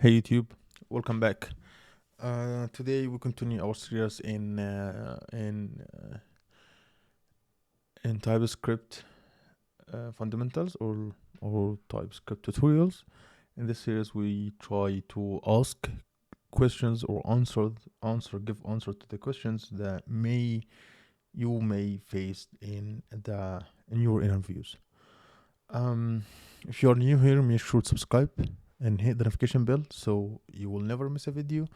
Hey YouTube, welcome back. Today we continue our series in TypeScript fundamentals or TypeScript tutorials. In this series, we try to ask questions or give answer to the questions that you may face in your interviews. If you are new here, make sure to subscribe and hit the notification bell so you will never miss a video.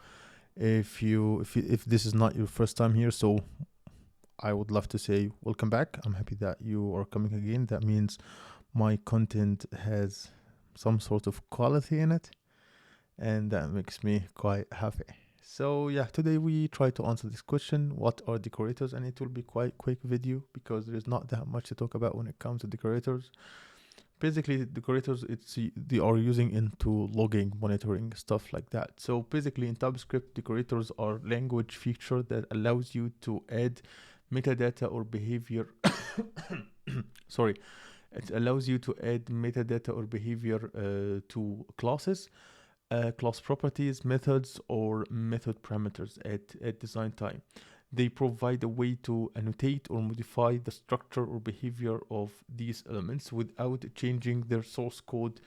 If this is not your first time here, so I would love to say welcome back. I'm happy that you are coming again. That means my content has some sort of quality in it, and that makes me quite happy. So yeah, today we try to answer this question: what are decorators? And it will be quite quick video because there is not that much to talk about when it comes to decorators. Basically, decorators they are using into logging, monitoring, stuff like that. So basically, in TypeScript, decorators are language feature that allows you to add metadata or behavior. Sorry, it allows you to add metadata or behavior to classes, class properties, methods, or method parameters at design time. They provide a way to annotate or modify the structure or behavior of these elements without changing their source code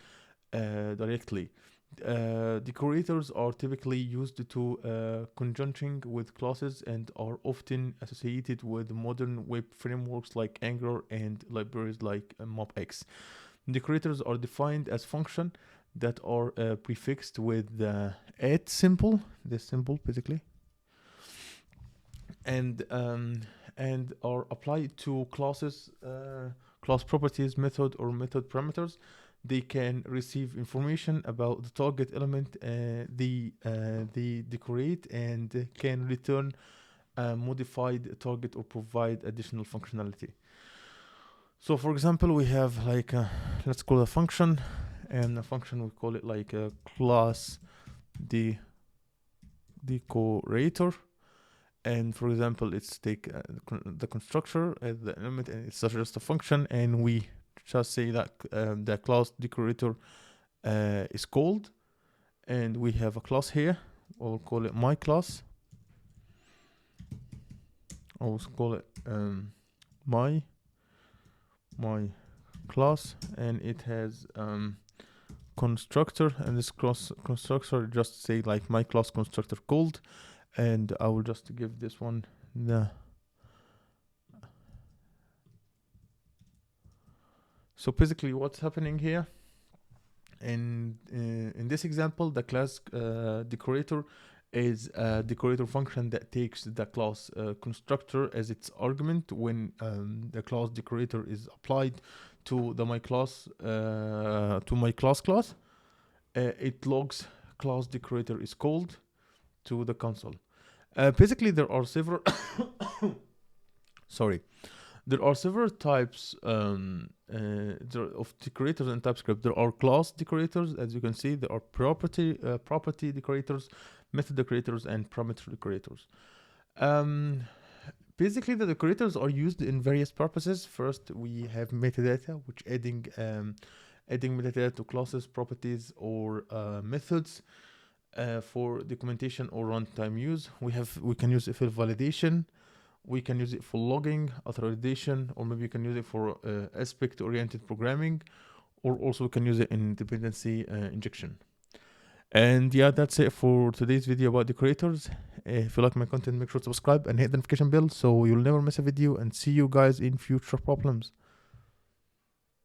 directly. Decorators are typically used to conjuncting with classes and are often associated with modern web frameworks like Angular and libraries like MobX. Decorators are defined as functions that are prefixed with the add symbol, this symbol basically, and are applied to classes, class properties, method or method parameters. They can receive information about the target element they decorate and can return a modified target or provide additional functionality. So for example, we have like let's call it a function, and a function we call it like a class decorator. And for example, it's take the constructor as the element, and it's just a function, and we just say that the class decorator is called, and we have a class here. We'll call it my class. I'll call it my class, and it has constructor, and this class constructor just say like my class constructor called. And I will just give this one the. So basically, what's happening here? In this example, the class decorator is a decorator function that takes the class constructor as its argument when the class decorator is applied to the my class class. It logs class decorator is called to the console. Basically, there are several. Sorry, there are several types of decorators in TypeScript. There are class decorators, as you can see. There are property decorators, method decorators, and parameter decorators. Basically, the decorators are used in various purposes. First, we have metadata, which adding metadata to classes, properties, or methods. For documentation or runtime use, we can use it for validation, we can use it for logging, authorization, or maybe you can use it for aspect-oriented programming, or also we can use it in dependency injection. And yeah, that's it for today's video about decorators. If you like my content, make sure to subscribe and hit the notification bell so you'll never miss a video, and see you guys in future problems.